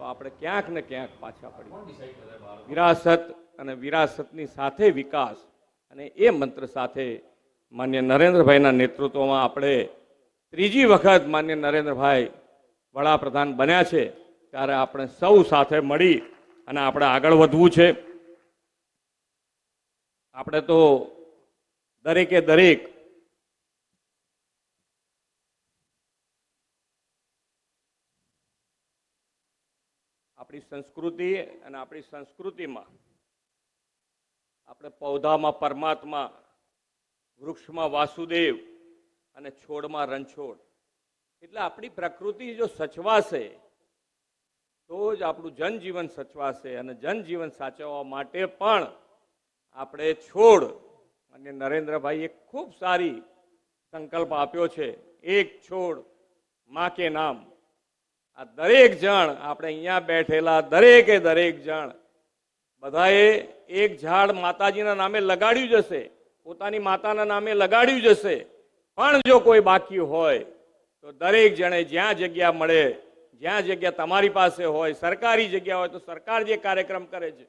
આપણે ક્યાંક ને ક્યાંક પાછા પડીએ। વિરાસત અને વિરાસતની સાથે વિકાસ અને એ મંત્ર સાથે માન્ય નરેન્દ્રભાઈના નેતૃત્વમાં આપણે ત્રીજી વખત માન્ય નરેન્દ્રભાઈ વડાપ્રધાન બન્યા છે, ત્યારે આપણે સૌ સાથે મળી અને આપણે આગળ વધવું છે। આપણે તો દરેકે દરેક આપણી સંસ્કૃતિ અને આપણી સંસ્કૃતિમાં આપણે પૌધામાં પરમાત્મા, વૃક્ષમાં વાસુદેવ અને છોડમાં રણછોડ, એટલે આપણી પ્રકૃતિ જો સચવાશે તો જ આપણું જનજીવન સચવાશે। અને જનજીવન સાચવવા માટે પણ આપણે છોડ અને નરેન્દ્રભાઈ એક ખૂબ સારી સંકલ્પ આપ્યો છે, એક છોડ માં કે નામ। આ દરેક જણ આપણે અહીંયા બેઠેલા દરેકે દરેક જણ બધાએ એક ઝાડ માતાજીના નામે લગાડ્યું જશે, પોતાની માતાના નામે લગાડ્યું જશે, પણ જો કોઈ બાકી હોય તો દરેક જણે જ્યાં જગ્યા મળે, જ્યાં જગ્યા તમારી પાસે હોય, સરકારી જગ્યા હોય તો સરકાર જે કાર્યક્રમ કરે છે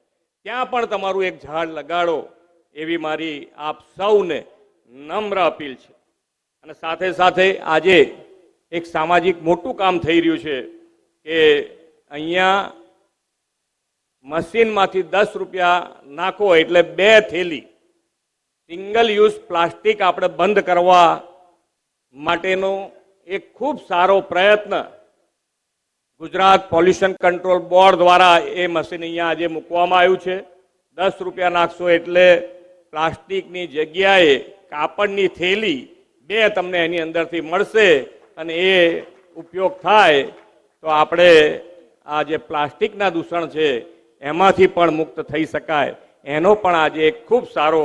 ત્યાં પણ તમારું એક ઝાડ લગાડો, એવી મારી આપ સૌને નમ્ર અપીલ છે। અને સાથે સાથે આજે એક સામાજિક મોટું કામ થઈ રહ્યું છે કે અહીંયા મશીનમાંથી 10 રૂપિયા નાખો એટલે 2 થેલી સિંગલ યુઝ પ્લાસ્ટિક આપણે બંધ કરવા માટેનો એક ખૂબ સારો પ્રયત્ન ગુજરાત પોલ્યુશન કંટ્રોલ બોર્ડ દ્વારા એ મશીન અહીંયા આજે મૂકવામાં આવ્યું છે। 10 રૂપિયા નાખશો એટલે પ્લાસ્ટિકની જગ્યાએ કાપડની થેલી 2 તમને એની અંદરથી મળશે અને એ ઉપયોગ થાય તો આપણે આ જે પ્લાસ્ટિકના દૂષણ છે એમાંથી પણ મુક્ત થઈ શકાય। એનો પણ આજે એક ખૂબ સારો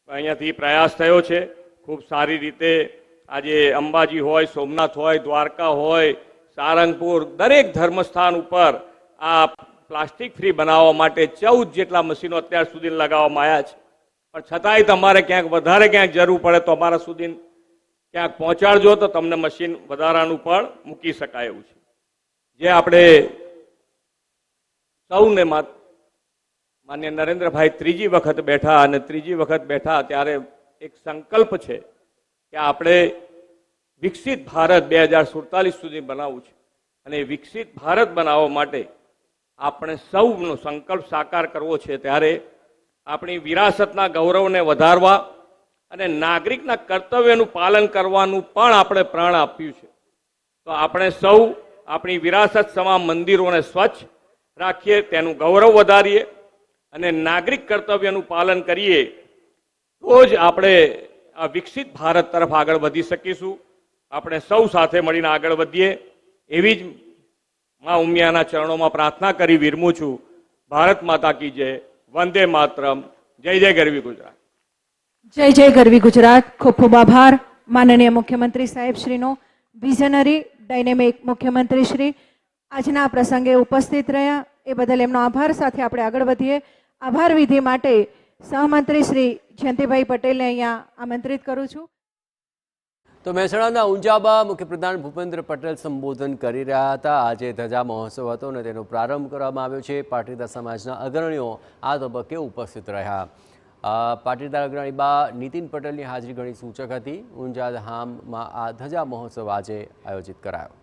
અહીંયાથી પ્રયાસ થયો છે। ખૂબ સારી રીતે આજે અંબાજી હોય, સોમનાથ હોય, દ્વારકા હોય, સારંગપુર, દરેક ધર્મસ્થાન ઉપર આ પ્લાસ્ટિક ફ્રી બનાવવા માટે 14 જેટલા મશીનો અત્યાર સુધી લગાવવામાં આવ્યા છે। પણ છતાંય તમારે ક્યાંક વધારે ક્યાંક જરૂર પડે તો અમારા સુધી ક્યાંક પહોંચાડજો તો તમને મશીન વધારાનું પણ મૂકી શકાય એવું છે। જે આપણે સૌને માન્ય નરેન્દ્રભાઈ ત્રીજી વખત બેઠા અને ત્રીજી વખત બેઠા ત્યારે એક સંકલ્પ છે કે આપણે વિકસિત ભારત 2047 સુધી બનાવવું છે અને વિકસિત ભારત બનાવવા માટે આપણે સૌનો સંકલ્પ સાકાર કરવો છે। ત્યારે આપણી વિરાસતના ગૌરવને વધારવા અને નાગરિકના કર્તવ્યનું પાલન કરવાનું પણ આપણે પ્રણ આપ્યું છે। તો આપણે સૌ આપણી વિરાસત સમા મંદિરોને સ્વચ્છ રાખીએ, તેનું ગૌરવ વધારીએ અને નાગરિક કર્તવ્યનું પાલન કરીએ તો જ આપણે આ વિકસિત ભારત તરફ આગળ વધી શકીશું। આપણે સૌ સાથે મળીને આગળ વધીએ એવી જ માં ઉમિયાના ચરણોમાં પ્રાર્થના કરી વિરમું છું। ભારત માતા કી જય, વંદે માતરમ, જય જય ગરવી ગુજરાત। જય જય ગરવી ગુજરાત। ખૂબ ખૂબ આભાર માનનીય મુખ્યમંત્રી સાહેબ શ્રીનો। વિઝનરી ડાયનેમિક મુખ્યમંત્રી શ્રી આજના પ્રસંગે ઉપસ્થિત રહ્યા એ બદલ એમનો આભાર। સાથે આપણે આગળ વધીએ। આભાર વિધિ માટે સહમંત્રી શ્રી જયંતિભાઈ પટેલને અહીંયા આમંત્રિત કરું છું। તો મહેસાણાના ઊંઝામાં મુખ્યપ્રધાન ભૂપેન્દ્ર પટેલ સંબોધન કરી રહ્યા હતા। આજે ધજા મહોત્સવ હતો અને તેનો પ્રારંભ કરવામાં આવ્યો છે। પાટીદાર સમાજના અગ્રણીઓ આ તબક્કે ઉપસ્થિત રહ્યા। પાટીદાર અગ્રણી બા નીતિન પટેલની હાજરી ઘણી સૂચક હતી। ઊંઝા ધામમાં આ ધજા મહોત્સવ આજે આયોજિત કરાયો।